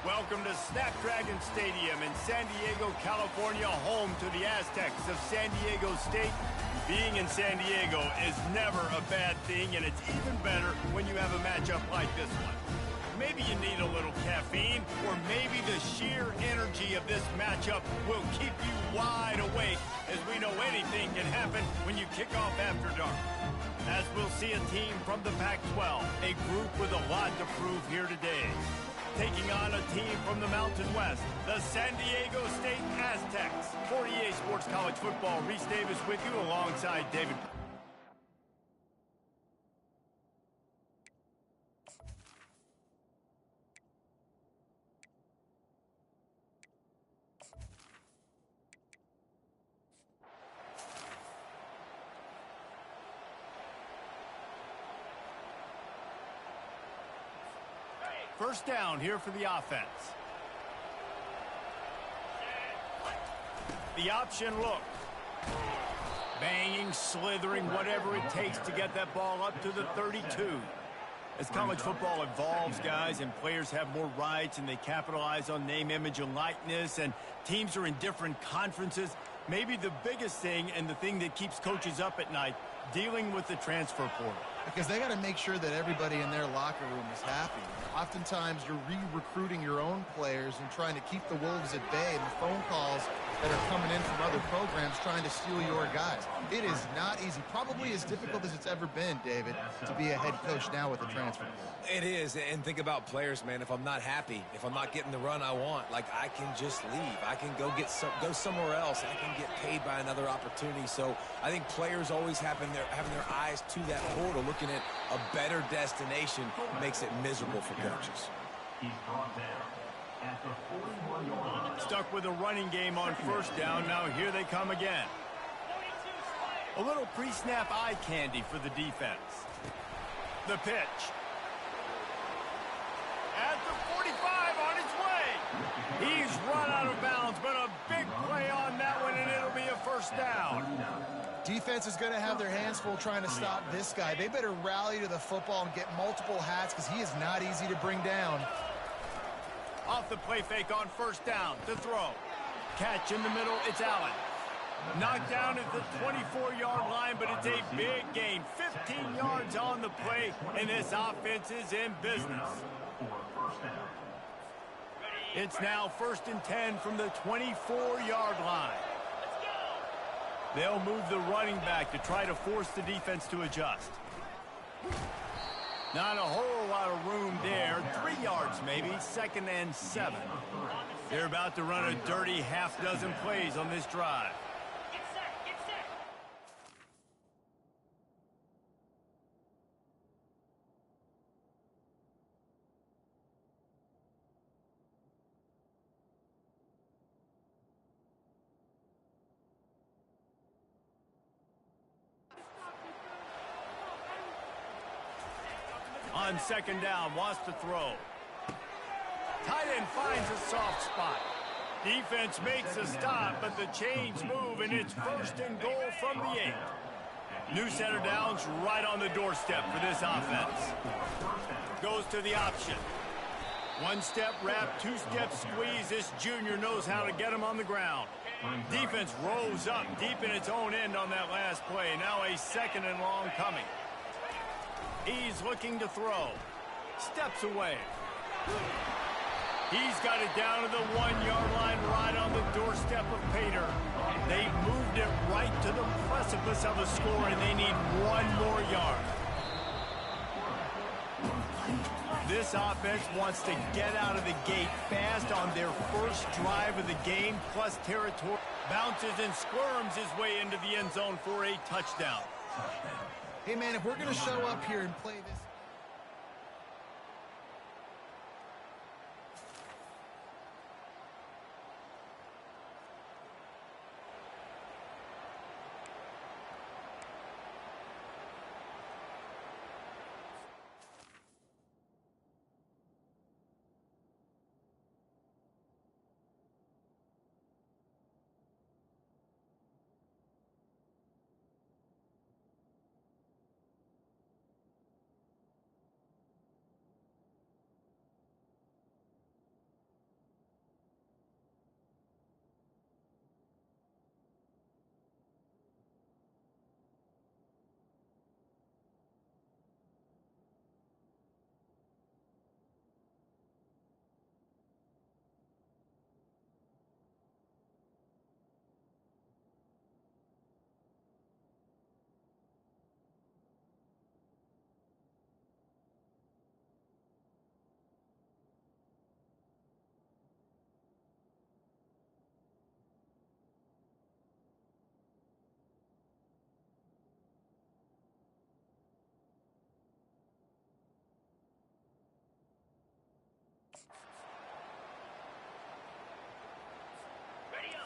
Welcome to Snapdragon Stadium in San Diego, California, home to the Aztecs of San Diego State. Being in San Diego is never a bad thing, and it's even better when you have a matchup like this one. Maybe you need a little caffeine, or maybe the sheer energy of this matchup will keep you wide awake, as we know anything can happen when you kick off after dark. As we'll see a team from the Pac-12, a group with a lot to prove here today. Taking on a team from the Mountain West, the San Diego State Aztecs. For EA Sports College Football, Reese Davis with you alongside David. First down here for the offense. The option look. Banging, slithering, whatever it takes to get that ball up to the 32. As college football evolves, guys, and players have more rights and they capitalize on name, image, and likeness, and teams are in different conferences, maybe the biggest thing and the thing that keeps coaches up at night, dealing with the transfer portal. Because they got to make sure that everybody in their locker room is happy. Oftentimes, you're re-recruiting your own players and trying to keep the wolves at bay, and the phone calls that are coming in from other programs trying to steal your guys. It is not easy. Probably as difficult as it's ever been, David, to be a head coach now with the transfer portal. It is, and think about players, man. If I'm not happy, if I'm not getting the run I want, like, I can just leave. I can go somewhere else. I can get paid by another opportunity. So I think players always having their eyes to that portal, looking at a better destination, makes it miserable for coaches. He's brought down at the 41-yard line. Stuck with a running game on first down. Now here they come again. A little pre-snap eye candy for the defense. The pitch. At the 45, on its way. He's run out of bounds, but a big play on that one, and it'll be a first down. Defense is going to have their hands full trying to stop this guy. They better rally to the football and get multiple hats because he is not easy to bring down. Off the play fake on first down to throw. Catch in the middle, it's Allen. Knocked down at the 24-yard line, but it's a big gain. 15 yards on the play, and this offense is in business. It's now 1st and 10 from the 24-yard line. They'll move the running back to try to force the defense to adjust. Not a whole lot of room there. 3 yards maybe, 2nd and 7. They're about to run a dirty half-dozen plays on this drive. On 2nd down, wants to throw. Tight end finds a soft spot. Defense makes a stop, but the chains move, and it's 1st and goal from the 8. New center downs right on the doorstep for this offense. Goes to the option. 1-step wrap, 2-step squeeze. This junior knows how to get him on the ground. Defense rolls up deep in its own end on that last play. Now a 2nd and long coming. He's looking to throw. Steps away. He's got it down to the 1-yard line right on the doorstep of Pater. They moved it right to the precipice of a score, and they need 1 more yard. This offense wants to get out of the gate fast on their first drive of the game, plus territory. Bounces and squirms his way into the end zone for a touchdown. Hey, man, if we're going to show up here and play this...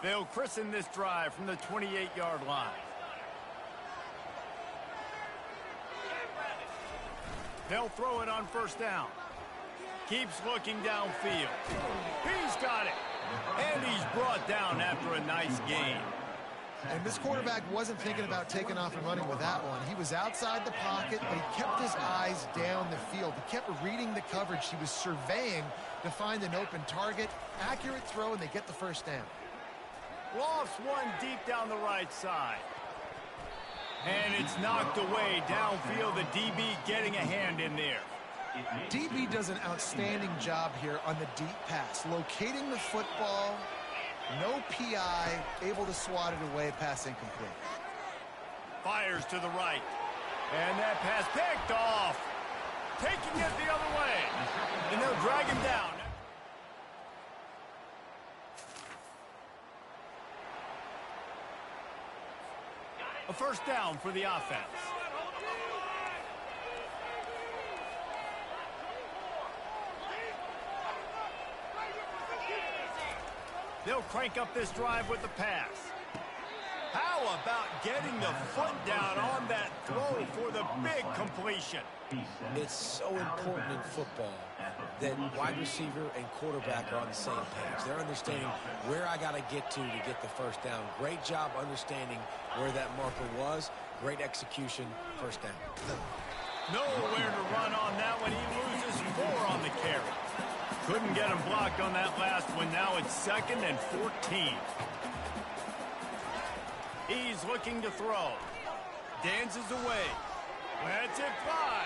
They'll christen this drive from the 28-yard line. They'll throw it on first down. Keeps looking downfield. He's got it. And he's brought down after a nice gain. And this quarterback wasn't thinking about taking off and running with that one. He was outside the pocket, but he kept his eyes down the field. He kept reading the coverage. He was surveying to find an open target. Accurate throw, and they get the first down. Lofts one deep down the right side. And it's knocked away downfield. The DB getting a hand in there. DB does an outstanding job here on the deep pass. Locating the football, no PI, able to swat it away, pass incomplete. Fires to the right. And that pass picked off. Taking it the other way. And they'll drag him down. A first down for the offense. They'll crank up this drive with the pass. How about getting the foot down on that throw for the big completion? It's so important in football that wide receiver and quarterback are on the same page. They're understanding where I got to get get the first down. Great job understanding where that marker was. Great execution, first down. Nowhere to run on that one. He loses 4 on the carry. Couldn't get him blocked on that last one. Now it's 2nd and 14. He's looking to throw. Dances away. Lets it fly.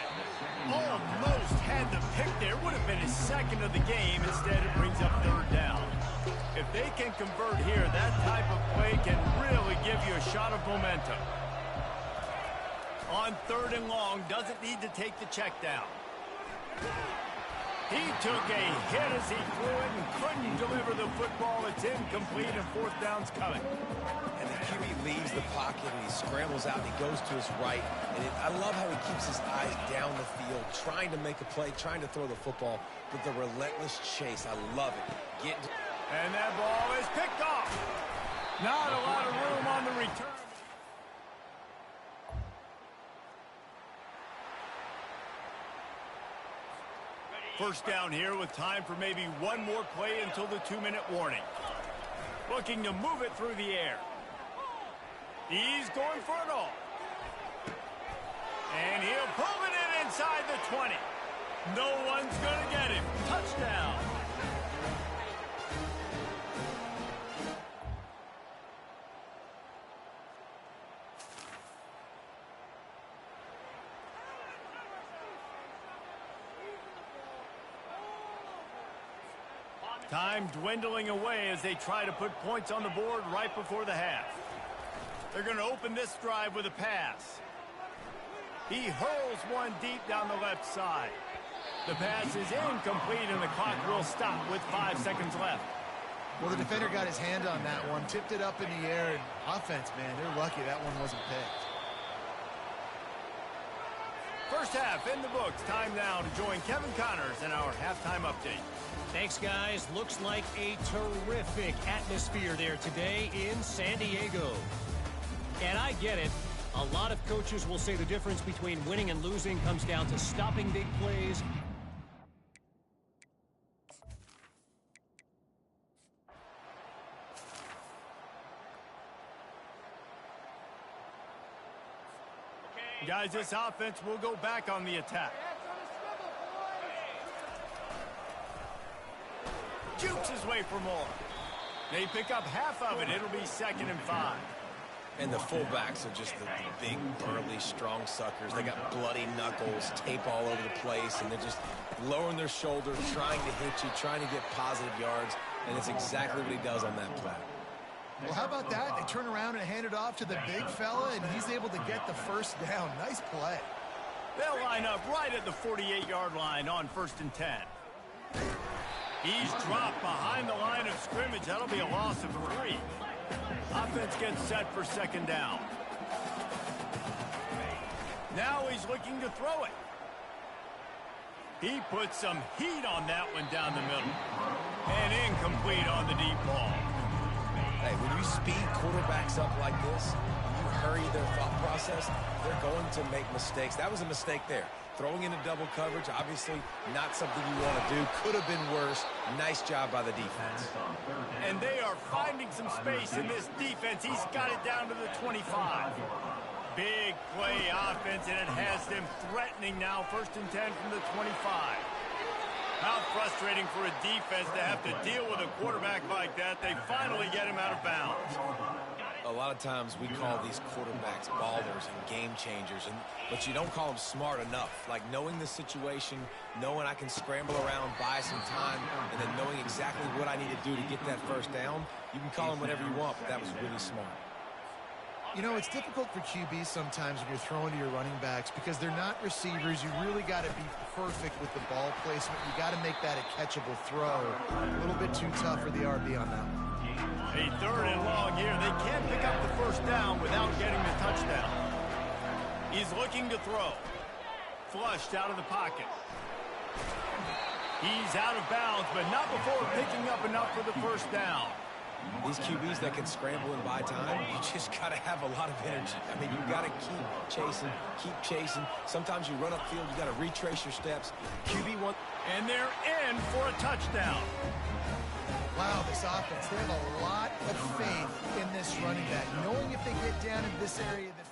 Almost had the pick there. Would have been his 2nd of the game. Instead, it brings up 3rd down. If they can convert here, that type of play can really give you a shot of momentum. On 3rd and long, doesn't need to take the check down. He took a hit as he threw it and couldn't deliver the football. It's incomplete and 4th down's coming. And the QB leaves the pocket and he scrambles out and he goes to his right. And I love how he keeps his eyes down the field, trying to make a play, trying to throw the football, but the relentless chase. I love it. And that ball is picked off. Not a lot of room on the return. First down here with time for maybe one more play until the 2-minute warning. Looking to move it through the air. He's going for it all. And he'll pull it in inside the 20. No one's going to get him. Touchdown. Time dwindling away as they try to put points on the board right before the half. They're going to open this drive with a pass. He hurls one deep down the left side. The pass is incomplete and the clock will stop with 5 seconds left. Well, the defender got his hand on that one, tipped it up in the air, and offense, man, they're lucky that one wasn't picked. First half in the books. Time now to join Kevin Connors in our halftime update. Thanks, guys. Looks like a terrific atmosphere there today in San Diego. And I get it. A lot of coaches will say the difference between winning and losing comes down to stopping big plays. Guys, this offense will go back on the attack. Jukes his way for more. They pick up half of it. It'll be 2nd and 5. And the fullbacks are just the big, burly, strong suckers. They got bloody knuckles, tape all over the place, and they're just lowering their shoulder, trying to hit you, trying to get positive yards, and it's exactly what he does on that play. Well, how about that? They turn around and hand it off to the big fella, and he's able to get the first down. Nice play. They'll line up right at the 48-yard line on 1st and 10. He's dropped behind the line of scrimmage. That'll be a loss of 3. Offense gets set for 2nd down. Now he's looking to throw it. He puts some heat on that one down the middle. And incomplete on the deep ball. Hey, when you speed quarterbacks up like this, when you hurry their thought process, they're going to make mistakes. That was a mistake there. Throwing into double coverage, obviously not something you want to do. Could have been worse. Nice job by the defense. And they are finding some space in this defense. He's got it down to the 25. Big play offense, and it has them threatening now. 1st and 10 from the 25. How frustrating for a defense to have to deal with a quarterback like that. They finally get him out of bounds. A lot of times we call these quarterbacks ballers and game changers, but you don't call them smart enough. Like knowing the situation, knowing I can scramble around, buy some time, and then knowing exactly what I need to do to get that first down. You can call them whatever you want, but that was really smart. You know, it's difficult for QBs sometimes when you're throwing to your running backs because they're not receivers. You really got to be perfect with the ball placement. You got to make that a catchable throw. A little bit too tough for the RB on that one. A 3rd and long here. They can't pick up the first down without getting the touchdown. He's looking to throw. Flushed out of the pocket. He's out of bounds, but not before picking up enough for the first down. These QBs that can scramble and buy time, you just got to have a lot of energy. I mean, you got to keep chasing. Sometimes you run upfield, you got to retrace your steps. QB1. And they're in for a touchdown. Wow, this offense, they have a lot of faith in this running back, knowing if they get down in this area that...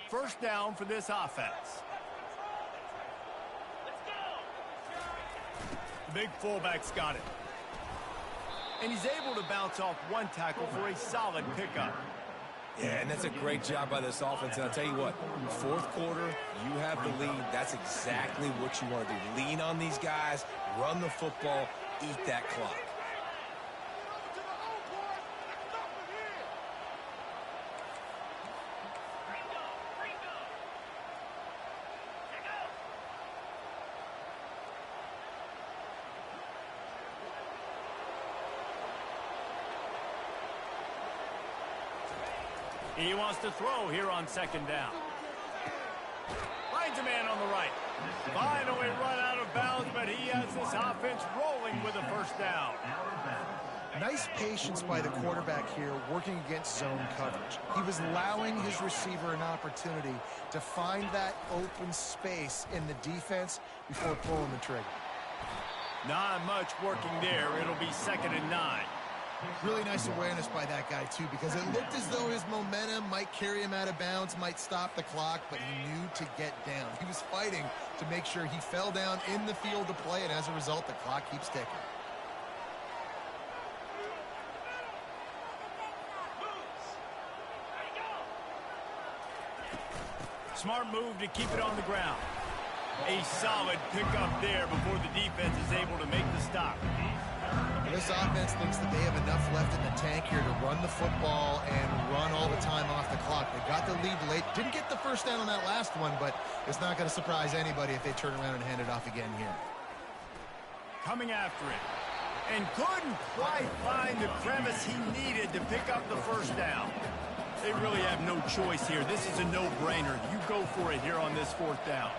First down for this offense. The big fullback's got it. And he's able to bounce off one tackle for a solid pickup. Yeah, and that's a great job by this offense. And I'll tell you what, 4th quarter, you have the lead. That's exactly what you want to do. Lean on these guys, run the football, eat that clock. He wants to throw here on 2nd down. Finds a man on the right. Finally run out of bounds, but he has this offense rolling with a first down. Nice patience by the quarterback here working against zone coverage. He was allowing his receiver an opportunity to find that open space in the defense before pulling the trigger. Not much working there. It'll be 2nd and 9. Really nice awareness by that guy, too, because it looked as though his momentum might carry him out of bounds, might stop the clock, but he knew to get down. He was fighting to make sure he fell down in the field to play, and as a result, the clock keeps ticking. Smart move to keep it on the ground. A solid pickup there before the defense is able to make the stop. This offense thinks that they have enough left in the tank here to run the football and run all the time off the clock. They got the lead late. Didn't get the first down on that last one, but it's not going to surprise anybody if they turn around and hand it off again here. Coming after it. And couldn't quite find the crevice he needed to pick up the first down. They really have no choice here. This is a no-brainer. You go for it here on this 4th down.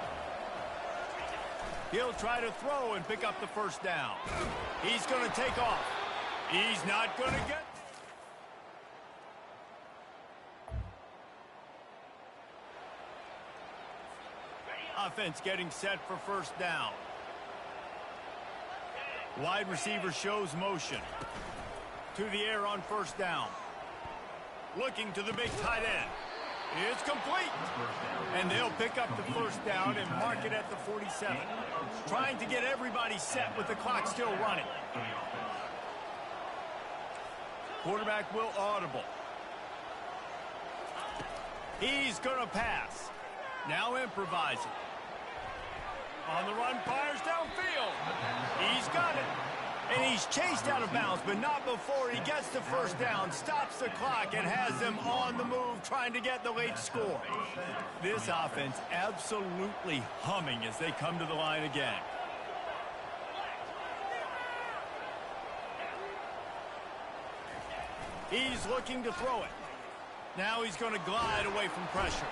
He'll try to throw and pick up the first down. He's going to take off. He's not going to get... Offense getting set for first down. Wide receiver shows motion. To the air on first down. Looking to the big tight end. It's complete. And they'll pick up the first down and mark it at the 47. Trying to get everybody set with the clock still running. Quarterback will audible. He's going to pass. Now improvising. On the run, fires downfield. He's got it. And he's chased out of bounds, but not before he gets the first down, stops the clock, and has them on the move trying to get the late score. This offense absolutely humming as they come to the line again. He's looking to throw it. Now he's going to glide away from pressure.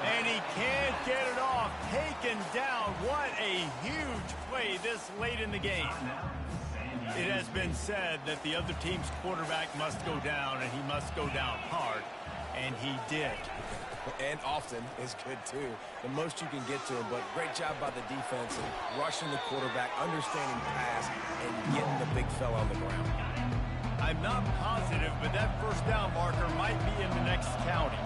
And he can't get it off. Taken down. What a huge play this late in the game. It has been said that the other team's quarterback must go down, and he must go down hard. And he did. And often is good, too. The most you can get to him, but great job by the defense in rushing the quarterback, understanding pass, and getting the big fella on the ground. I'm not positive, but that first down marker might be in the next county.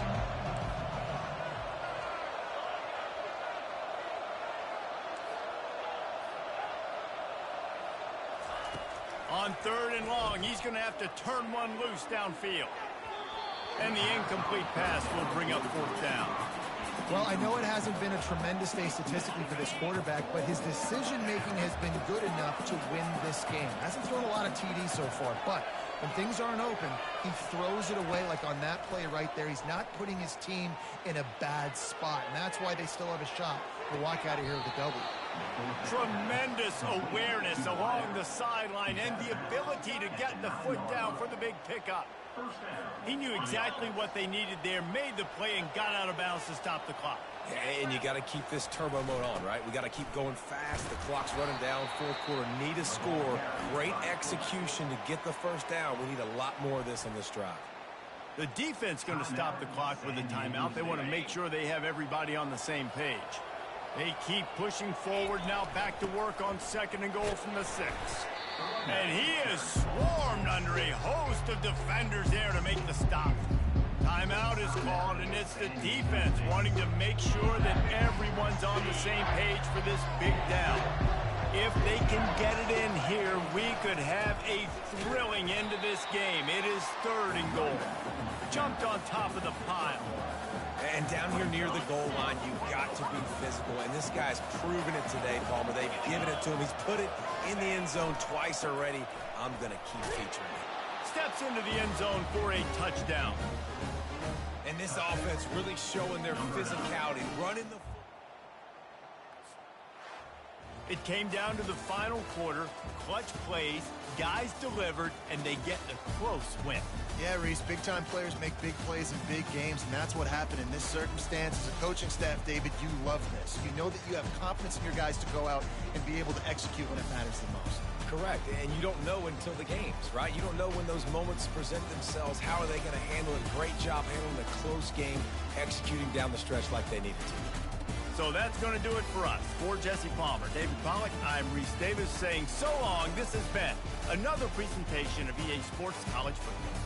On 3rd and long, he's going to have to turn one loose downfield. And the incomplete pass will bring up 4th down. Well, I know it hasn't been a tremendous day statistically for this quarterback, but his decision-making has been good enough to win this game. Hasn't thrown a lot of TDs so far, but when things aren't open, he throws it away like on that play right there. He's not putting his team in a bad spot, and that's why they still have a shot to walk out of here with a W. Tremendous awareness along the sideline and the ability to get the foot down for the big pickup. He knew exactly what they needed there, made the play, and got out of bounds to stop the clock. And you got to keep this turbo mode on, right? We got to keep going fast. The clock's running down. 4th quarter, need a score. Great execution to get the first down. We need a lot more of this on this drive. The defense going to stop the clock with a timeout. They want to make sure they have everybody on the same page. They keep pushing forward, now back to work on 2nd and goal from the 6. And he is swarmed under a host of defenders there to make the stop. Timeout is called, and it's the defense wanting to make sure that everyone's on the same page for this big down. If they can get it in here, we could have a thrilling end to this game. It is 3rd and goal. Jumped on top of the pile. And down here near the goal line, you've got to be physical. And this guy's proven it today, Palmer. They've given it to him. He's put it in the end zone twice already. I'm going to keep featuring it. Steps into the end zone for a touchdown. And this offense really showing their physicality, running the... It came down to the final quarter, clutch plays, guys delivered, and they get a close win. Yeah, Reese, big-time players make big plays in big games, and that's what happened in this circumstance. As a coaching staff, David, you love this. You know that you have confidence in your guys to go out and be able to execute when it matters the most. Correct, and you don't know until the games, right? You don't know when those moments present themselves. How are they going to handle it? Great job handling a close game, executing down the stretch like they needed to. So that's going to do it for us. For Jesse Palmer, David Pollack, I'm Reese Davis saying so long. This has been another presentation of EA Sports College Football.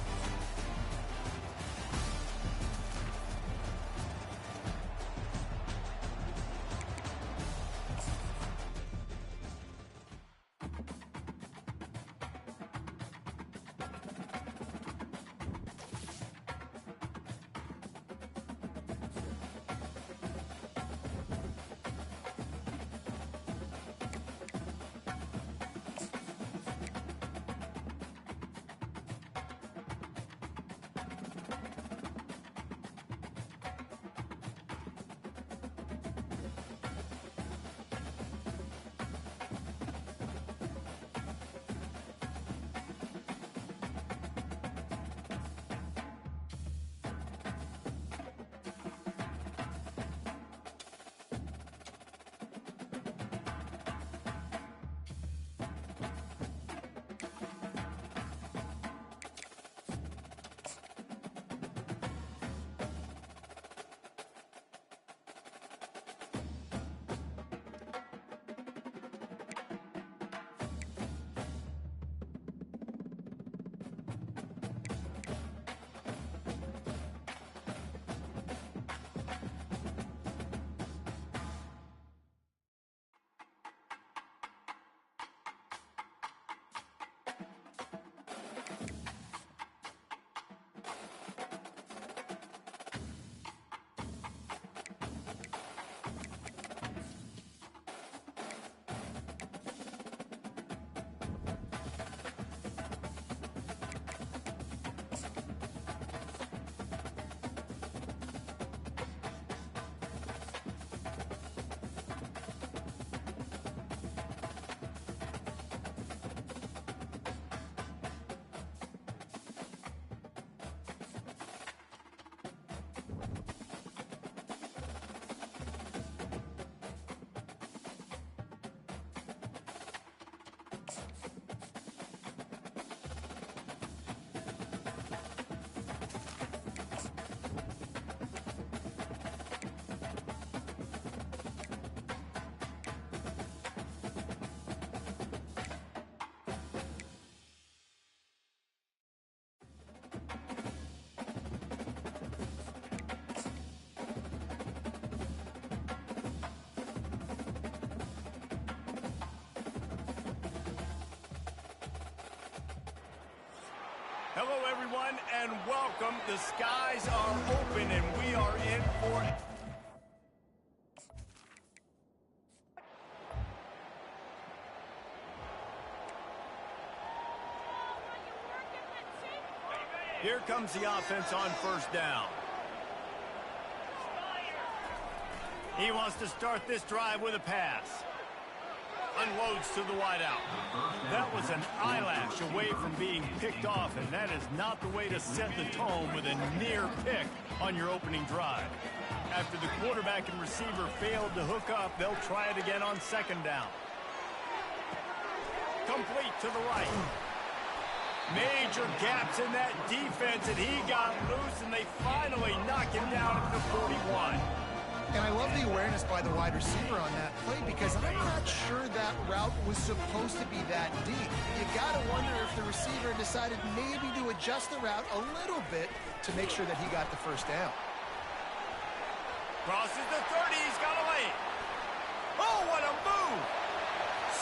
Hello, everyone, and welcome. The skies are open, and we are in for it. Here comes the offense on first down. He wants to start this drive with a pass. Unloads to the wideout. That was an eyelash away from being picked off, and that is not the way to set the tone with a near pick on your opening drive. After the quarterback and receiver failed to hook up, they'll try it again on second down. Complete to the right. Major gaps in that defense, and he got loose, and they finally knock him down at the 41. And I love the awareness by the wide receiver on that play because I'm not sure that route was supposed to be that deep. You got to wonder if the receiver decided maybe to adjust the route a little bit to make sure that he got the first down. Crosses the 30, he's got a lane. Oh, what a move!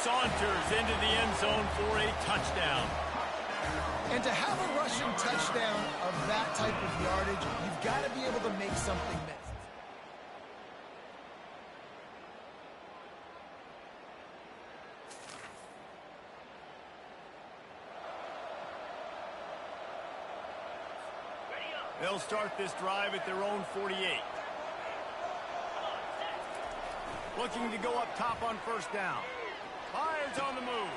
Saunters into the end zone for a touchdown. And to have a rushing touchdown of that type of yardage, you've got to be able to make something miss. They'll start this drive at their own 48. Looking to go up top on first down. Fires on the move.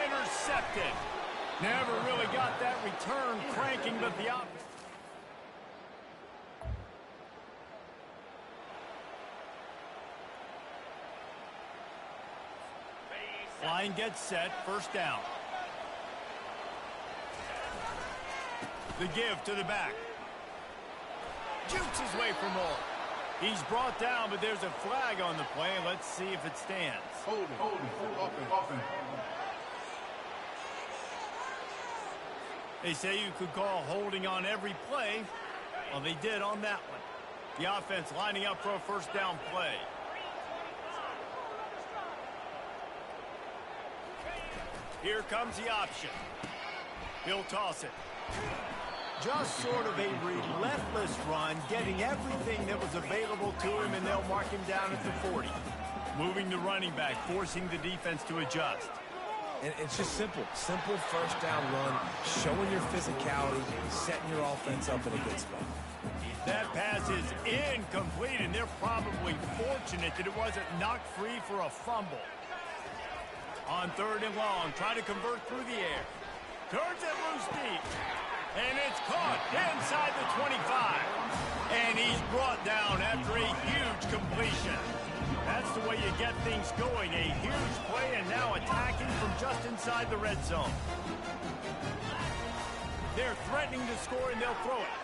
Intercepted. Never really got that return cranking, but the offense. Line gets set, first down. The give to the back. Jukes his way for more. He's brought down, but there's a flag on the play. Let's see if it stands. Hold it. They say you could call holding on every play. Well, they did on that one. The offense lining up for a first down play. Here comes the option. He'll toss it. Just sort of a relentless run, getting everything that was available to him, and they'll mark him down at the 40. Moving the running back, forcing the defense to adjust. And it's just simple first down run, showing your physicality, setting your offense up in a good spot. That pass is incomplete, and they're probably fortunate that it wasn't knocked free for a fumble. On third and long, trying to convert through the air. Turns it loose deep. And it's caught inside the 25. And he's brought down after a huge completion. That's the way you get things going. A huge play, and now attacking from just inside the red zone. They're threatening to score, and they'll throw it.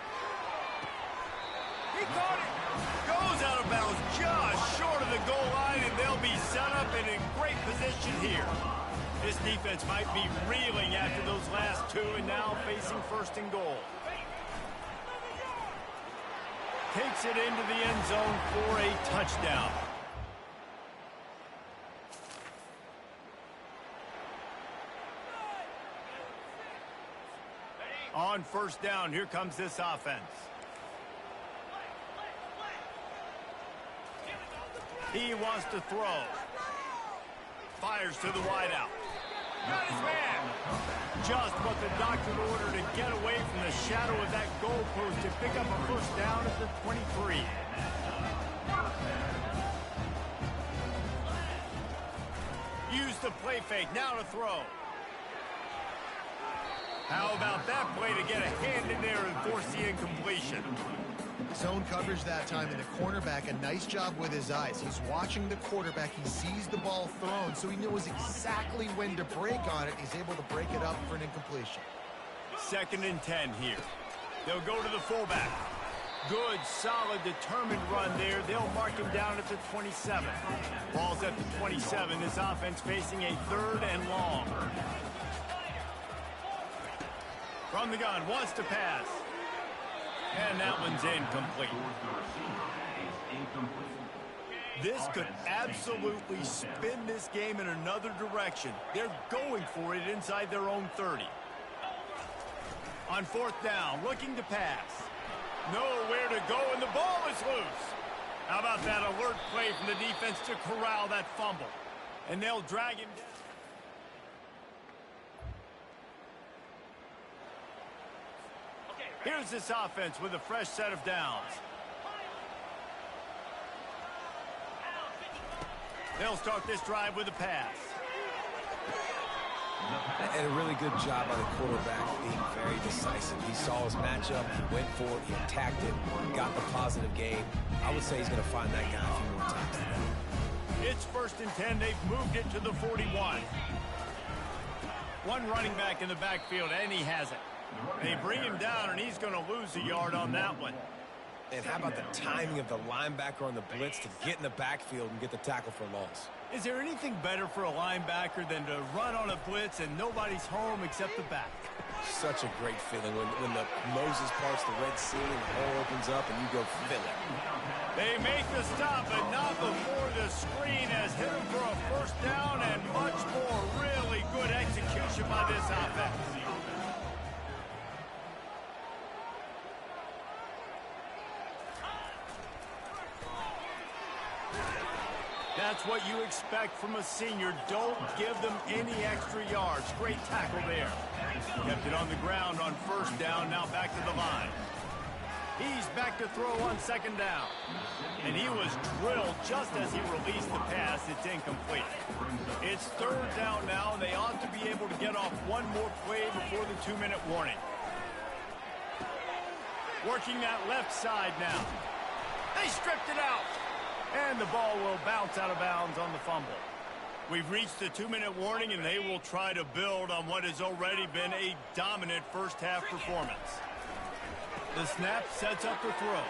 He caught it. Goes out of bounds just short of the goal line, and they'll be set up and in great position here. This defense might be reeling after those last two, and now facing first and goal. Takes it into the end zone for a touchdown. On first down, here comes this offense. He wants to throw. Fires to the wideout. Got his man. Just what the doctor ordered to get away from the shadow of that goalpost to pick up a first down at the 23. Use the play fake. Now to throw. How about that play to get a hand in there and force the incompletion? Zone coverage that time, and the cornerback, a nice job with his eyes. He's watching the quarterback. He sees the ball thrown, so he knows exactly when to break on it. He's able to break it up for an incompletion. 2nd and 10 here. They'll go to the fullback. Good, solid, determined run there. They'll mark him down at the 27. Ball's at the 27. This offense facing a 3rd and long. From the gun, wants to pass. And that one's incomplete. This could absolutely spin this game in another direction. They're going for it inside their own 30. On fourth down, looking to pass. Nowhere to go, and the ball is loose. How about that alert play from the defense to corral that fumble? And they'll drag him down. Here's this offense with a fresh set of downs. They'll start this drive with a pass. And a really good job by the quarterback being very decisive. He saw his matchup, he went for it, he attacked it, got the positive game. I would say he's going to find that guy a few more times today. It's 1st and 10. They've moved it to the 41. One running back in the backfield, and he has it. They bring him down, and he's going to lose a yard on that one. And how about the timing of the linebacker on the blitz to get in the backfield and get the tackle for loss? Is there anything better for a linebacker than to run on a blitz and nobody's home except the back? Such a great feeling when the Moses parts the Red Sea and the hole opens up and you go fill it. They make the stop, but not before the screen has hit him for a first down and much more. Really good execution by this offense. That's what you expect from a senior. Don't give them any extra yards. Great tackle there. Kept it on the ground on first down. Now back to the line. He's back to throw on second down. And he was drilled just as he released the pass. It's incomplete. It's third down now. They ought to be able to get off one more play before the 2-minute warning. Working that left side now. They stripped it out. And the ball will bounce out of bounds on the fumble. We've reached the 2-minute warning, and they will try to build on what has already been a dominant first-half performance. The snap sets up the throw.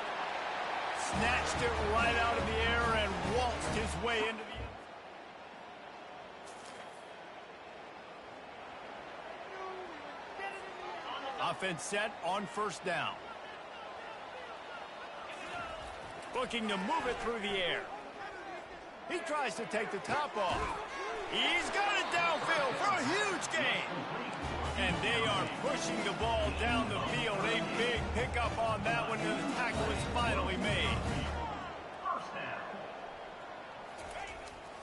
Snatched it right out of the air and waltzed his way into the end. Offense set on first down. Looking to move it through the air. He tries to take the top off. He's got it downfield for a huge gain. And they are pushing the ball down the field. A big pickup on that one, and the tackle is finally made.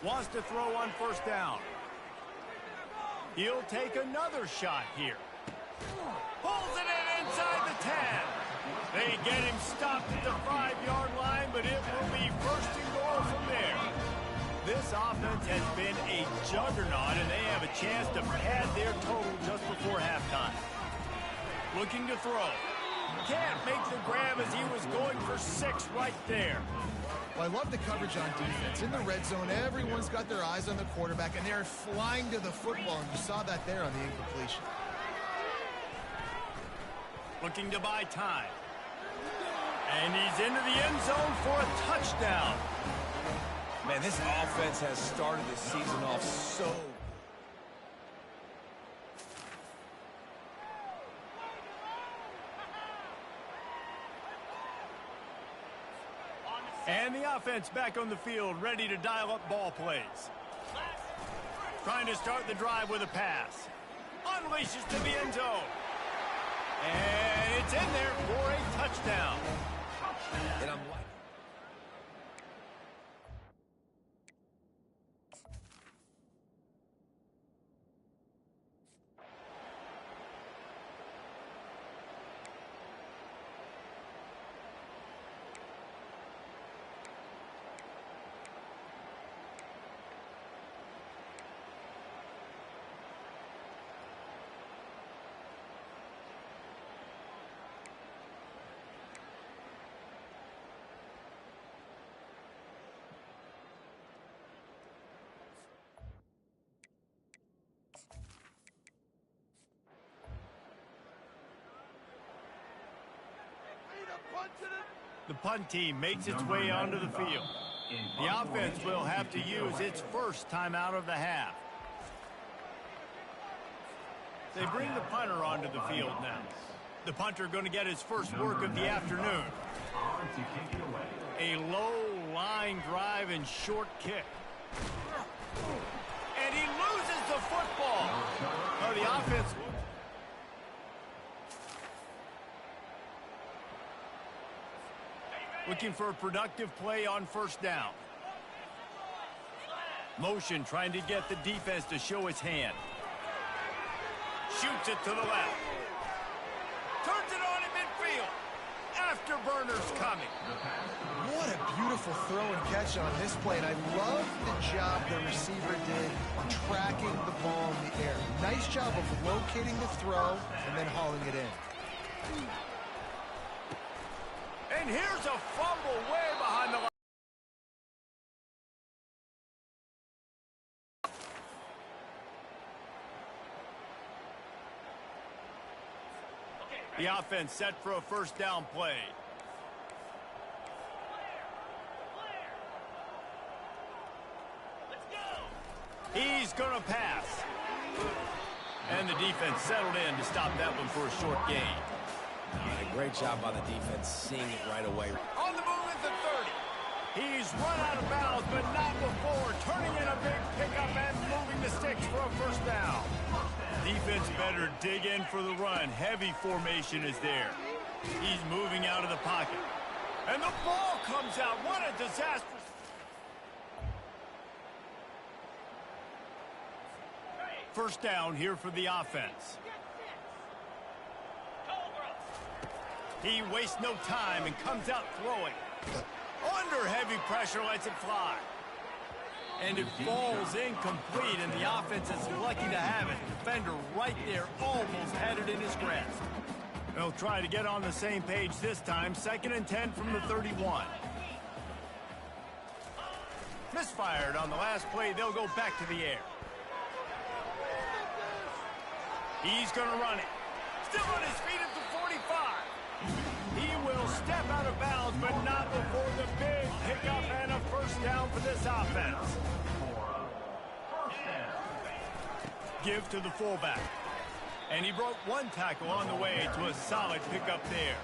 Wants to throw on first down. He'll take another shot here. Pulls it in inside the 10. They get him stopped at the 5-yard line, but it will be first and goal from there. This offense has been a juggernaut, and they have a chance to pad their total just before halftime. Looking to throw. Can't make the grab as he was going for 6 right there. Well, I love the coverage on defense. In the red zone, everyone's got their eyes on the quarterback, and they're flying to the football, and you saw that there on the incompletion. Looking to buy time. And he's into the end zone for a touchdown. Man, this offense has started the season off so. And the offense back on the field, ready to dial up ball plays. Trying to start the drive with a pass. Unleashes to the end zone. And it's in there for a touchdown. And I'm like. The punt team makes its way onto the field. The offense will have to use its first timeout of the half. They bring the punter onto the field now. The punter going to get his first work of the afternoon. A low line drive and short kick. And he loses the football. Oh, the offense. Looking for a productive play on first down. Motion trying to get the defense to show his hand. Shoots it to the left. Turns it on in midfield. Afterburner's coming. What a beautiful throw and catch on this play, and I love the job the receiver did tracking the ball in the air. Nice job of locating the throw and then hauling it in. And here's a fumble way behind the line. The offense set for a first down play. He's going to pass. And the defense settled in to stop that one for a short gain. Great job by the defense, seeing it right away. On the move at the 30. He's run out of bounds, but not before. Turning in a big pickup and moving the sticks for a first down. Defense better dig in for the run. Heavy formation is there. He's moving out of the pocket. And the ball comes out. What a disastrous. First down here for the offense. He wastes no time and comes out throwing. Under heavy pressure, lets it fly. And it falls incomplete, and the offense is lucky to have it. Defender right there, almost had it in his grasp. They'll try to get on the same page this time. 2nd and 10 from the 31. Misfired on the last play. They'll go back to the air. He's going to run it. Still on his feet at the 45. He will step out of bounds, but not before the big pickup and a first down for this offense. Give to the fullback. And he broke one tackle on the way to a solid pickup there.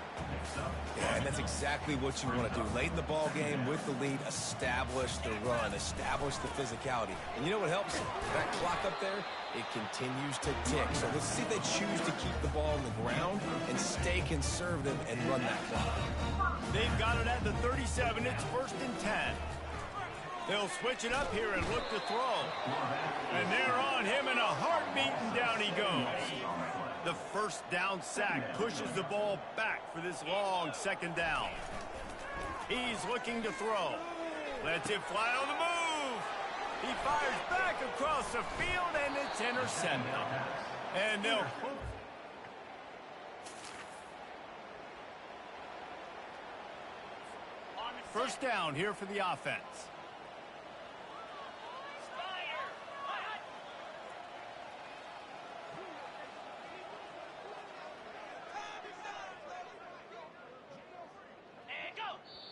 Yeah, and that's exactly what you want to do. Late in the ball game with the lead, establish the run, establish the physicality. And you know what helps? That clock up there, it continues to tick. So let's see if they choose to keep the ball on the ground and stay conservative and run that clock. They've got it at the 37. It's 1st and 10. They'll switch it up here and look to throw. And they're on him in a heartbeat, and down he goes. The first down sack pushes the ball back for this long 2nd down. He's looking to throw. Lets it fly on the move. He fires back across the field, and it's intercepted. And they'll... First down here for the offense.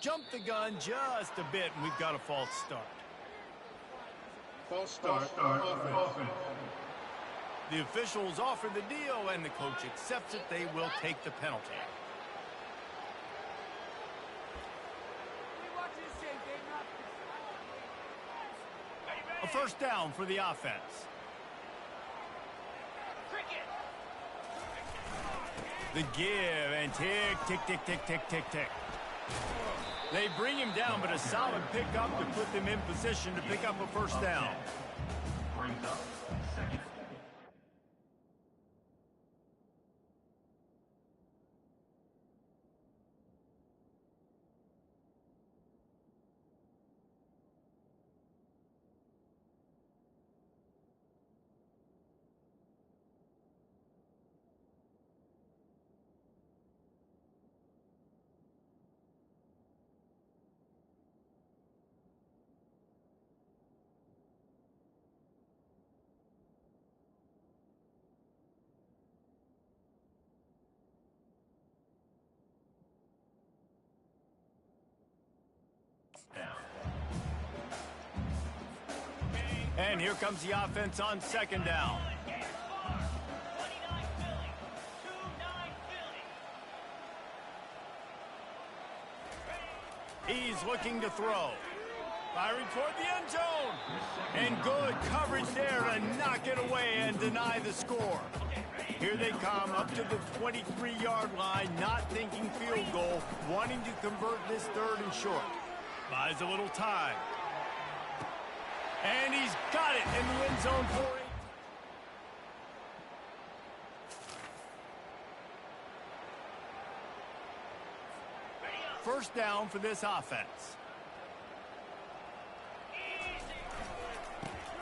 Jumped the gun just a bit, and we've got a false start. False start. Offense. The officials offer the deal, and the coach accepts it. They will take the penalty. A first down for the offense. The give, and tick, tick, tick, tick, tick, tick, tick. They bring him down, but a solid pickup to put them in position to pick up a first down. Brings up 2nd. And here comes the offense on 2nd down. He's looking to throw. Firing toward the end zone. And good coverage there to knock it away and deny the score. Here they come up to the 23-yard line, not thinking field goal, wanting to convert this 3rd and short. Buys a little time. And he's got it in the end zone for it. First down for this offense.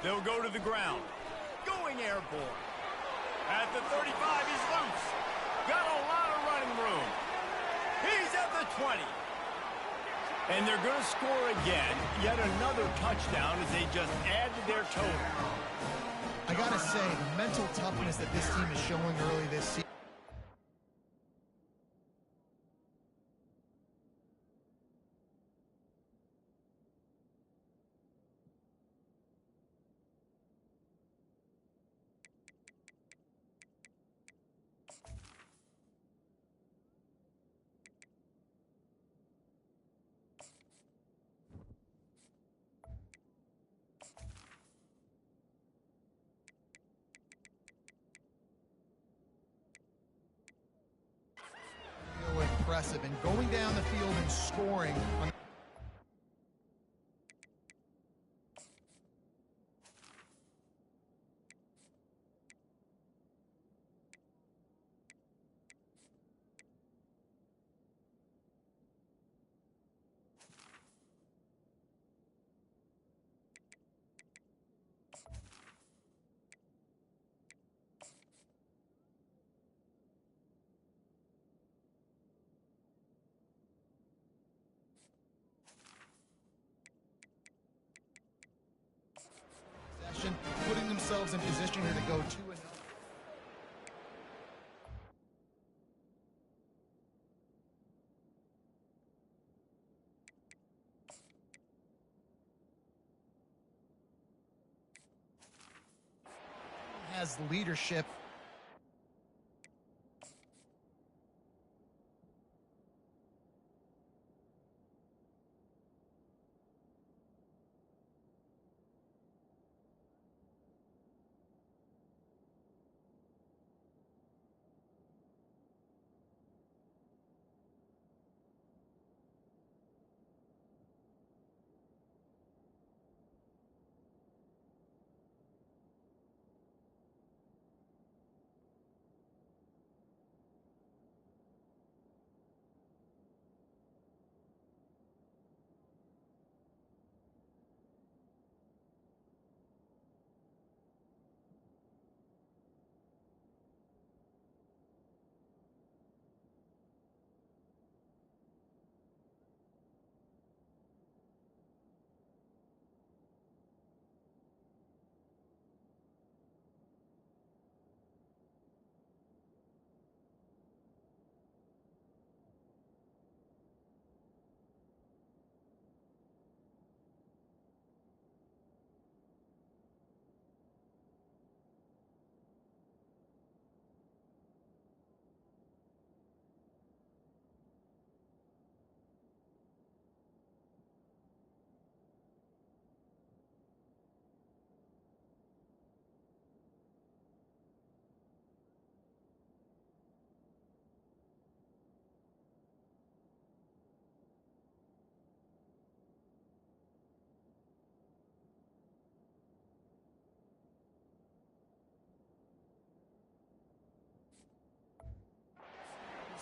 They'll go to the ground. Going airborne. At the 35, he's loose. Got a lot of running room. He's at the 20. And they're going to score again. Yet another touchdown as they just add to their total. I got to say, the mental toughness that this team is showing early this season. Impressive, and going down the field and scoring on possession, putting themselves in position here to go 2-0. Has leadership.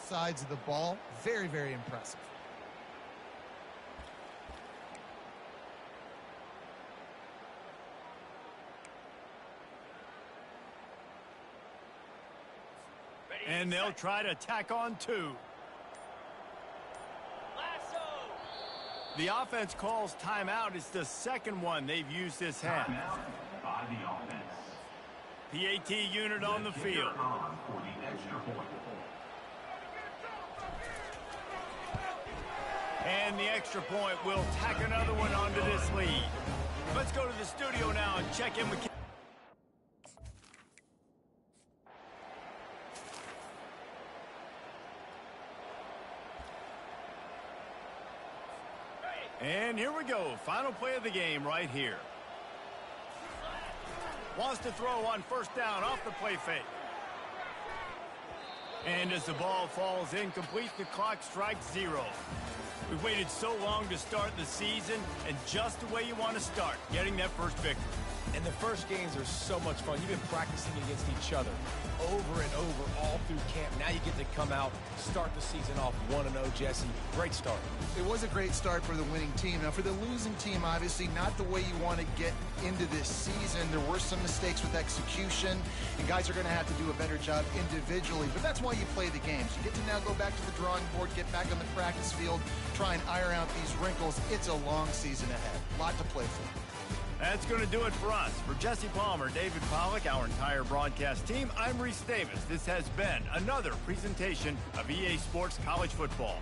Sides of the ball, very, very impressive. And they'll try to tack on 2. The offense calls timeout. It's the second one they've used this half. Timeout by the offense. PAT unit on the field. On for the extra point. And the extra point will tack another one onto this lead. Let's go to the studio now and check in with... And here we go. Final play of the game right here. Wants to throw on first down off the play fake. And as the ball falls incomplete, the clock strikes 0. We've waited so long to start the season, and just the way you want to start, getting that first victory. And the first games are so much fun. You've been practicing against each other over and over all through camp. Now you get to come out, start the season off 1-0, Jesse. Great start. It was a great start for the winning team. Now, for the losing team, obviously not the way you want to get into this season. There were some mistakes with execution, and guys are going to have to do a better job individually. But that's why you play the games. You get to now go back to the drawing board, get back on the practice field, try and iron out these wrinkles. It's a long season ahead. A lot to play for. That's going to do it for us. For Jesse Palmer, David Pollack, our entire broadcast team, I'm Reese Davis. This has been another presentation of EA Sports College Football.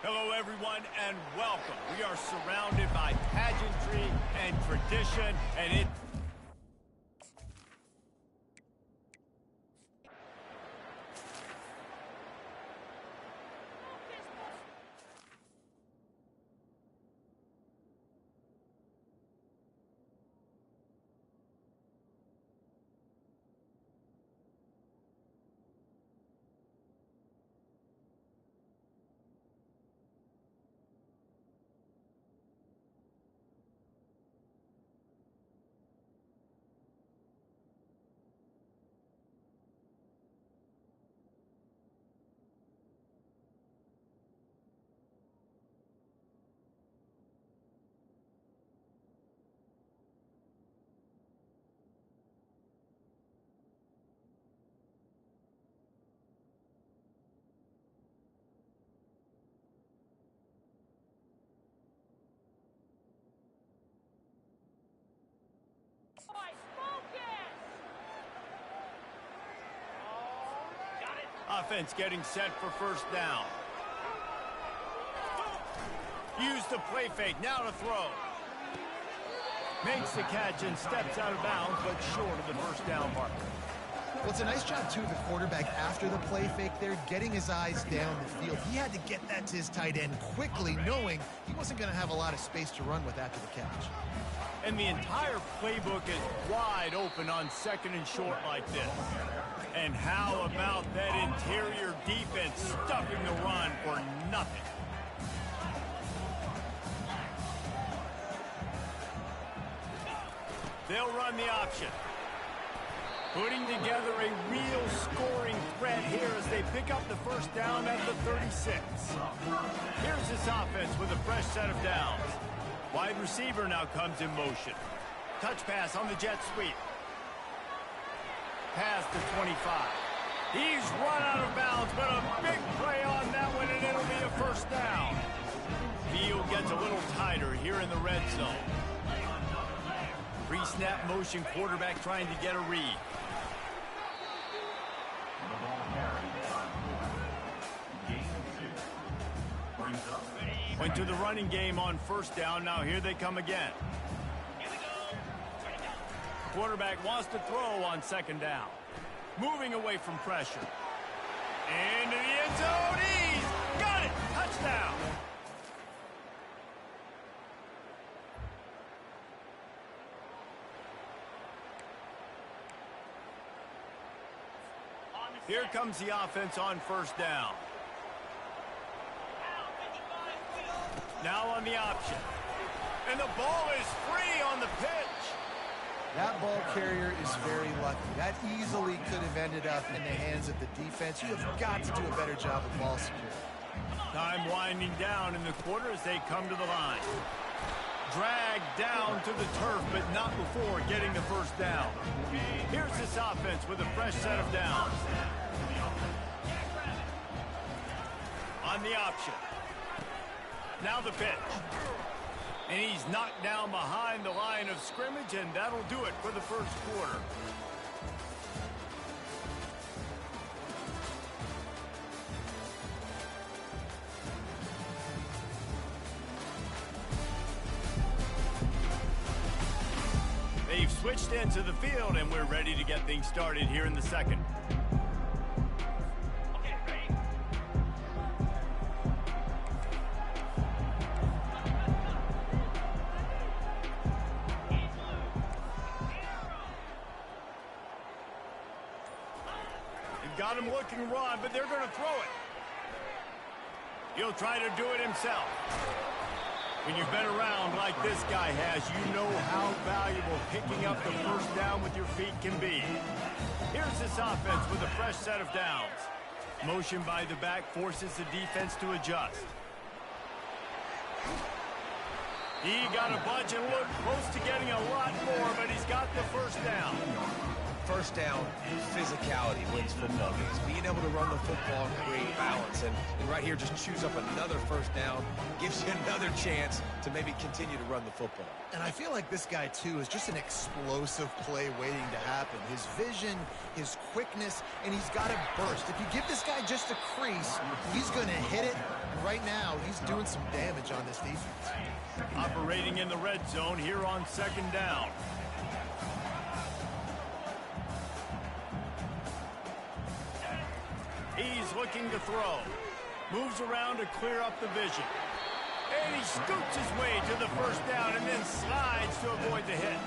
Hello, everyone, and welcome. We are surrounded by pageantry and tradition, and it... Offense getting set for first down. Use the play fake, now to throw. Makes the catch and steps out of bounds, but short of the first down marker. Well, it's a nice job, too, the quarterback after the play fake there, getting his eyes down the field. He had to get that to his tight end quickly, knowing he wasn't going to have a lot of space to run with after the catch. And the entire playbook is wide open on second and short like this. And how about that interior defense stuffing the run for nothing? They'll run the option. Putting together a real scoring threat here as they pick up the first down at the 36. Here's this offense with a fresh set of downs. Wide receiver now comes in motion. Touch pass on the jet sweep. Past the 25. He's run out of bounds, but a big play on that one, and it'll be a first down. Field gets a little tighter here in the red zone. Pre-snap motion, quarterback trying to get a read. Went to the running game on first down. Now here they come again. Quarterback wants to throw on second down. Moving away from pressure. Into the end zone. He's got it. Touchdown. Here comes the offense on first down. Now on the option. And the ball is free on the pitch. That ball carrier is very lucky. That easily could have ended up in the hands of the defense. You have got to do a better job of ball security. Time winding down in the quarter as they come to the line. Dragged down to the turf, but not before getting the first down. Here's this offense with a fresh set of downs. On the option. Now the pitch. And he's knocked down behind the line of scrimmage, and that'll do it for the first quarter. They've switched into the field, and we're ready to get things started here in the second. Got him looking run, but they're going to throw it. He'll try to do it himself. When you've been around like this guy has, you know how valuable picking up the first down with your feet can be. Here's this offense with a fresh set of downs. Motion by the back forces the defense to adjust. He got a bunch and looked close to getting a lot more, but he's got the first down. First down, physicality wins football games. Being able to run the football and create balance. And right here, just choose up another first down, gives you another chance to maybe continue to run the football. And I feel like this guy, too, is just an explosive play waiting to happen. His vision, his quickness, and he's got to burst. If you give this guy just a crease, he's going to hit it. And right now, he's doing some damage on this defense. Operating in the red zone here on second down. He's looking to throw. Moves around to clear up the vision. And he scoots his way to the first down and then slides to avoid the hit.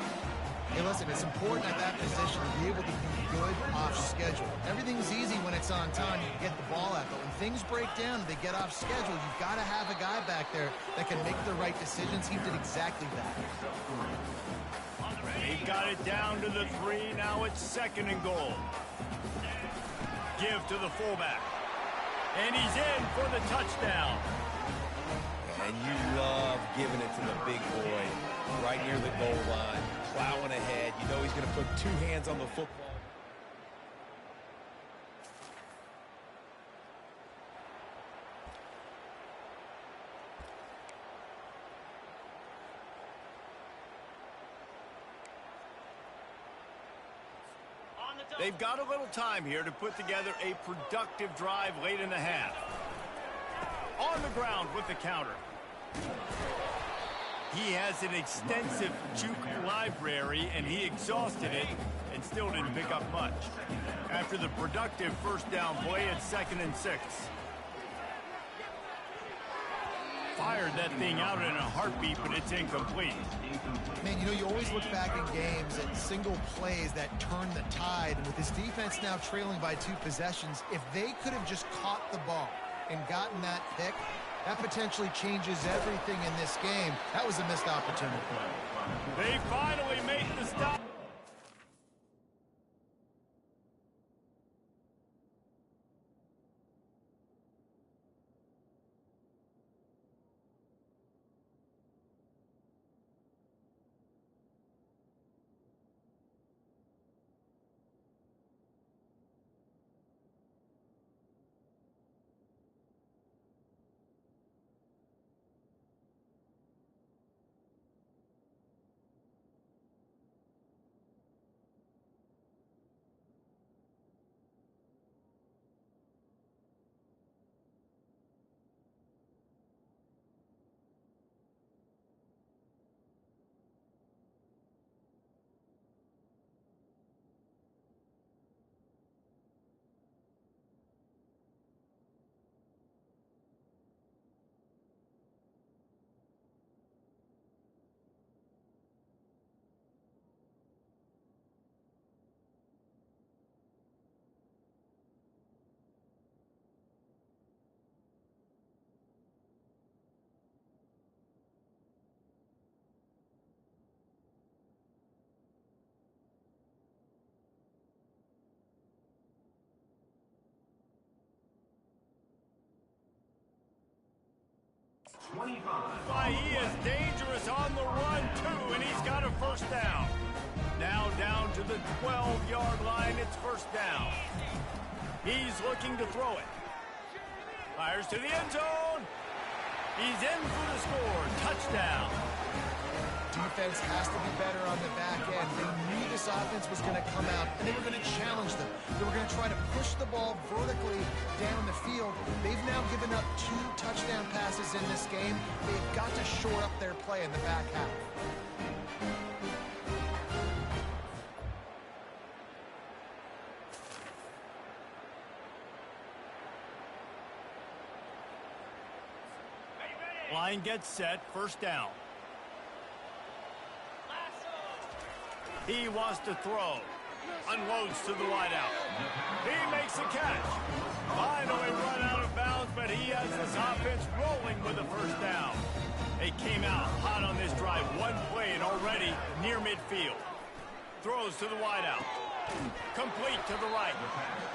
Hey, listen, it's important at that position to be able to be good off schedule. Everything's easy when it's on time. You can get the ball out. But when things break down and they get off schedule, you've got to have a guy back there that can make the right decisions. He did exactly that. He got it down to the 3. Now it's second and goal. Give to the fullback. And he's in for the touchdown. And you love giving it to the big boy right near the goal line, plowing ahead. You know he's going to put two hands on the football. They've got a little time here to put together a productive drive late in the half. On the ground with the counter. He has an extensive juke library, and he exhausted it and still didn't pick up much. After the productive first down play, it's 2nd and 6. Fired that thing out in a heartbeat, but it's incomplete. Man, you know, you always look back in games at single plays that turn the tide. And with this defense now trailing by 2 possessions, if they could have just caught the ball and gotten that pick, that potentially changes everything in this game. That was a missed opportunity. They finally made the stop. Why, he is dangerous on the run, too, and he's got a first down. Now down to the 12-yard line, it's first down. He's looking to throw it. Fires to the end zone. He's in for the score. Touchdown. Defense has to be better on the back end. They knew this offense was going to come out, and they were going to challenge them. They were going to try to push the ball vertically down the field. They've now given up 2 touchdown passes in this game. They've got to shore up their play in the back half. Line gets set, first down. He wants to throw. Unloads to the wideout. He makes a catch. Finally run out of bounds, but he has his offense rolling with a first down. They came out hot on this drive. 1 play and already near midfield. Throws to the wideout. Complete to the right.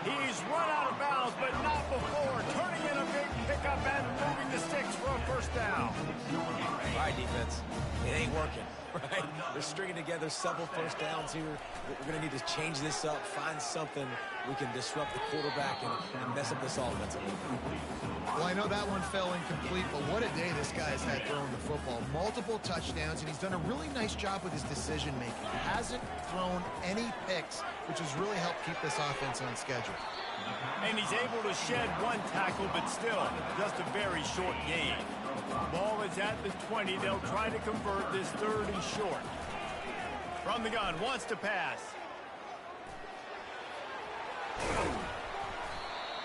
He's run out of bounds, but not before. Turning in a big pickup and moving the sticks for a first down. All right, defense. It ain't working. right? They're stringing together several first downs here. We're going to need to change this up, find something we can disrupt the quarterback and mess up this offense a little bit. Well, I know that one fell incomplete, but what a day this guy has had throwing the football. Multiple touchdowns, and he's done a really nice job with his decision-making. He hasn't thrown any picks, which has really helped keep this offense on schedule. And he's able to shed one tackle, but still, just a very short gain. Ball is at the 20. They'll try to convert this 3rd and short. From the gun, wants to pass.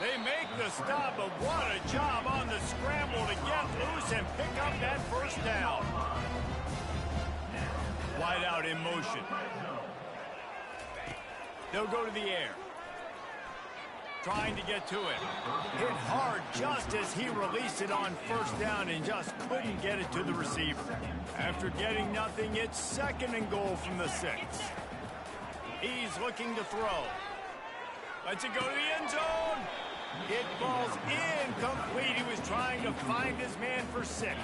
They make the stop, but what a job on the scramble to get loose and pick up that first down. Wide out in motion. They'll go to the air. Trying to get to it. Hit hard just as he released it on first down and just couldn't get it to the receiver. After getting nothing, it's 2nd and goal from the 6. He's looking to throw. Lets it go to the end zone. It falls incomplete. He was trying to find his man for 6.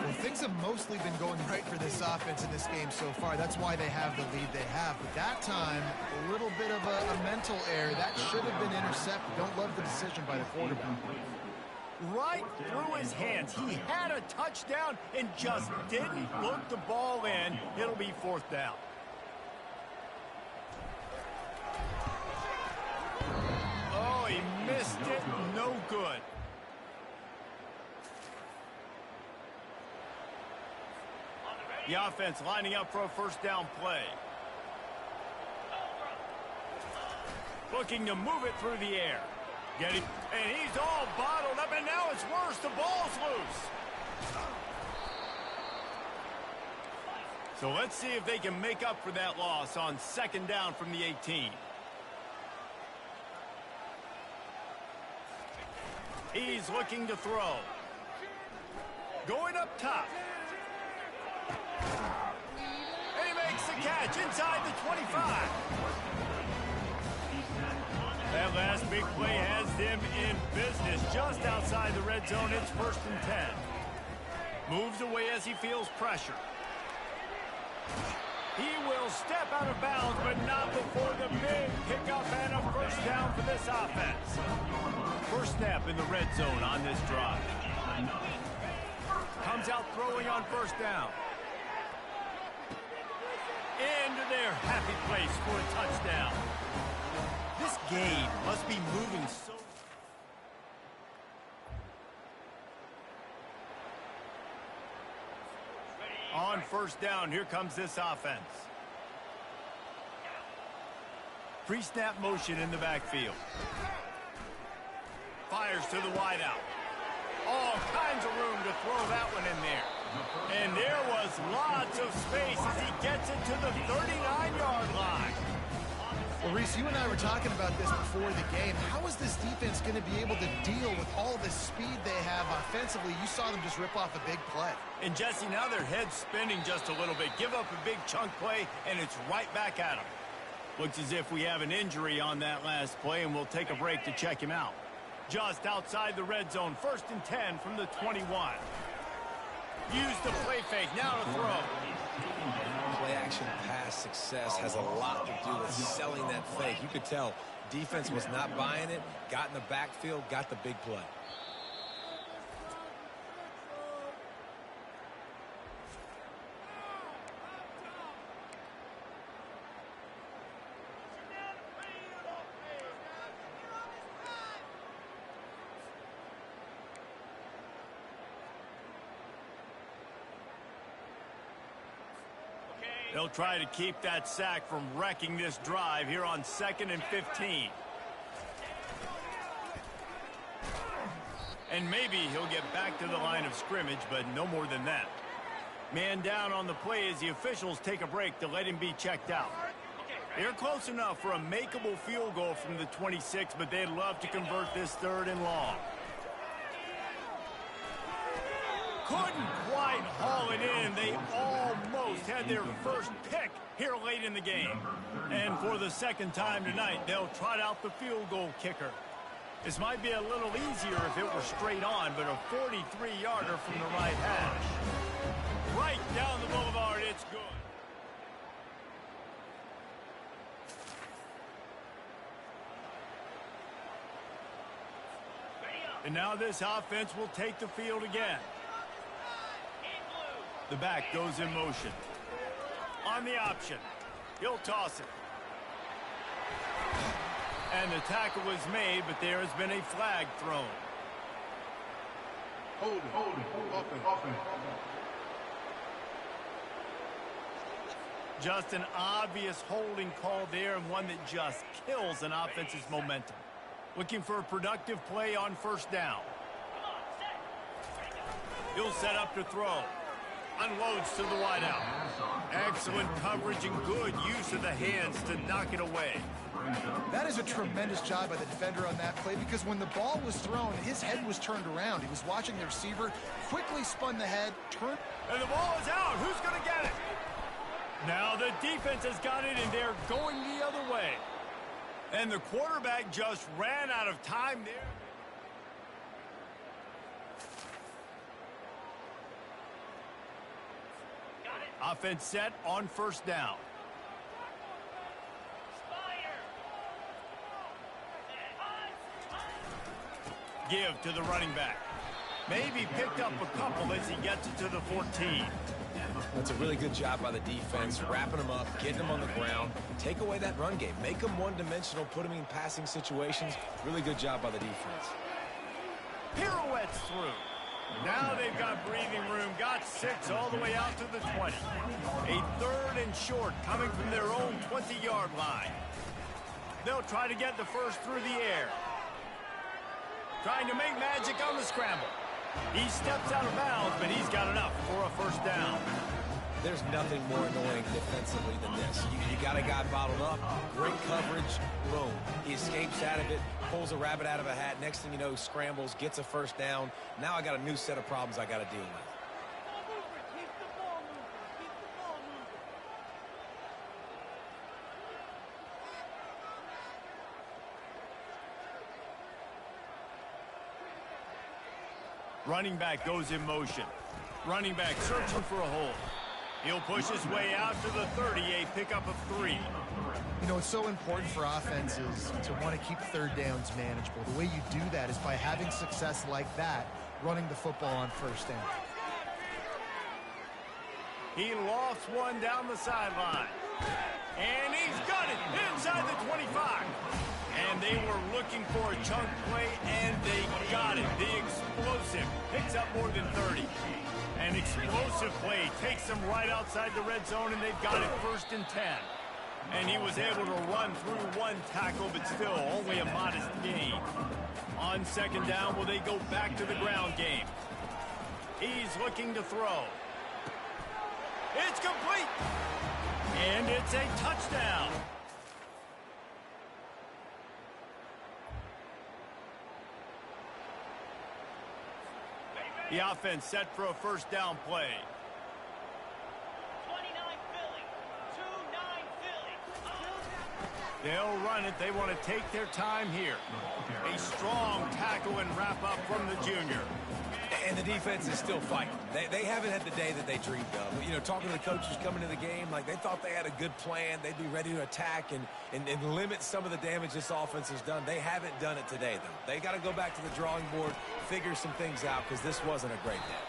Well, things have mostly been going right for this offense in this game so far. That's why they have the lead they have. But that time, a little bit of a mental error. That should have been intercepted. Don't love the decision by the quarterback. Right through his hands. He had a touchdown and just didn't look the ball in. It'll be 4th down. Oh, he missed it. No good. The offense lining up for a first down play. Looking to move it through the air. And he's all bottled up, and now it's worse. The ball's loose. So let's see if they can make up for that loss on 2nd down from the 18. He's looking to throw. Going up top. And he makes the catch inside the 25. That last big play has them in business just outside the red zone. It's 1st and 10. Moves away as he feels pressure. He will step out of bounds, but not before the big pickup and a first down for this offense. First snap in the red zone on this drive. Comes out throwing on first down. Into their happy place for a touchdown. This game must be moving so... On first down, here comes this offense. Pre-snap motion in the backfield. Fires to the wideout. All kinds of room to throw that one in there. And there was lots of space as he gets it to the 39-yard line. Well, Reese, you and I were talking about this before the game. How is this defense going to be able to deal with all the speed they have offensively? You saw them just rip off a big play. And Jesse, now their head's spinning just a little bit. Give up a big chunk play, and it's right back at them. Looks as if we have an injury on that last play, and we'll take a break to check him out. Just outside the red zone, 1st and 10 from the 21. Use the play fake, now to throw. Play-action pass success has a lot to do with selling that fake. You could tell defense was not buying it, got in the backfield, got the big play. They'll try to keep that sack from wrecking this drive here on 2nd and 15. And maybe he'll get back to the line of scrimmage, but no more than that. Man down on the play as the officials take a break to let him be checked out. They're close enough for a makeable field goal from the 26, but they'd love to convert this 3rd and long. Couldn't quite haul it in. They almost had their first pick here late in the game. And for the 2nd time tonight, they'll trot out the field goal kicker. This might be a little easier if it were straight on, but a 43-yarder from the right hash. Right down the boulevard That's good. And now this offense will take the field again. The back goes in motion. On the option. He'll toss it. And the tackle was made, but there has been a flag thrown. Hold it. Offense. Just an obvious holding call there, and one that just kills an offense's momentum. Looking for a productive play on first down. He'll set up to throw. Unloads to the wideout. Excellent coverage and good use of the hands to knock it away. That is a tremendous job by the defender on that play, because when the ball was thrown, his head was turned around. He was watching the receiver, quickly spun the head, turned. And the ball is out. Who's going to get it? Now the defense has got it, and they're going the other way. And the quarterback just ran out of time there. Offense set on first down. Give to the running back. Maybe picked up a couple as he gets it to the 14. That's a really good job by the defense, wrapping them up, getting them on the ground. Take away that run game. Make them one-dimensional, put them in passing situations. Really good job by the defense. Pirouettes through. Now they've got breathing room. Got 6 all the way out to the 20. A third and short coming from their own 20-yard line. They'll try to get the first through the air. Trying to make magic on the scramble. He steps out of bounds, but he's got enough for a first down. There's nothing more annoying defensively than this. You got a guy bottled up, great coverage, boom. He escapes out of it, pulls a rabbit out of a hat. Next thing you know, scrambles, gets a first down. Now I got a new set of problems I got to deal with. Running back goes in motion. Running back searching for a hole. He'll push his way out to the 30, a pickup of 3. You know, it's so important for offenses to want to keep third downs manageable. The way you do that is by having success like that, running the football on first down. He lost one down the sideline. And he's got it inside the 25. And they were looking for a chunk play, and they got it. The explosive picks up more than 30. An explosive play takes them right outside the red zone, and they've got it 1st and 10. And he was able to run through one tackle, but still only a modest gain. On 2nd down, will they go back to the ground game? He's looking to throw. It's complete. And it's a touchdown. The offense set for a first down play. 29 Philly. 2-9 Philly. They'll run it. They want to take their time here. A strong tackle and wrap up from the junior. And the defense is still fighting. They haven't had the day that they dreamed of. You know, talking to the coaches coming to the game, like they thought they had a good plan. They'd be ready to attack and limit some of the damage this offense has done. They haven't done it today, though. They got to go back to the drawing board, figure some things out, because this wasn't a great day.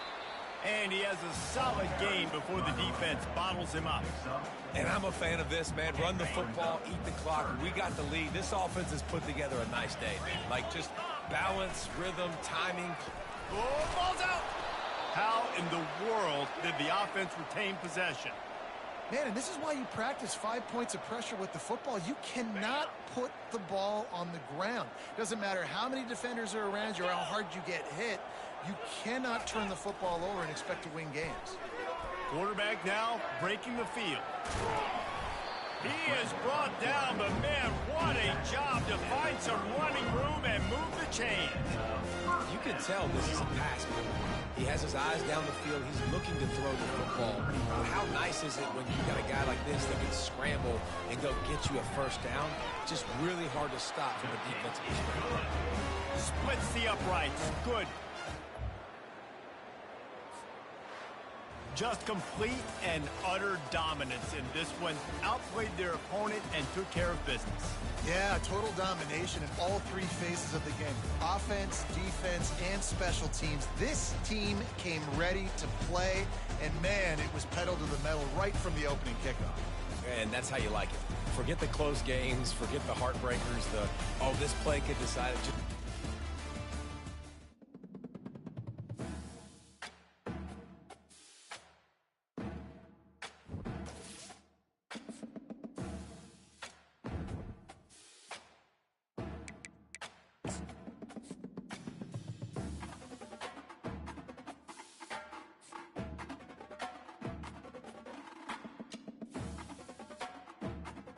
And he has a solid game before the defense bottles him up. And I'm a fan of this, man. Run the football, eat the clock. We got the lead. This offense has put together a nice day, man. Like just balance, rhythm, timing. Oh, ball's out. How in the world did the offense retain possession? Man, and this is why you practice 5 points of pressure with the football. You cannot put the ball on the ground. Doesn't matter how many defenders are around you or how hard you get hit. You cannot turn the football over and expect to win games. Quarterback now breaking the field. He is brought down, but man, what a job to find some running room and move the chains. You can tell this is a pass play. He has his eyes down the field. He's looking to throw the football. But how nice is it when you got a guy like this that can scramble and go get you a first down? Just really hard to stop from a defensive perspective. Splits the uprights. Good. Just complete and utter dominance in this one. Outplayed their opponent and took care of business. Yeah, total domination in all three phases of the game. Offense, defense, and special teams. This team came ready to play, and man, it was pedal to the metal right from the opening kickoff. And that's how you like it. Forget the close games, forget the heartbreakers, oh, this play could decide it.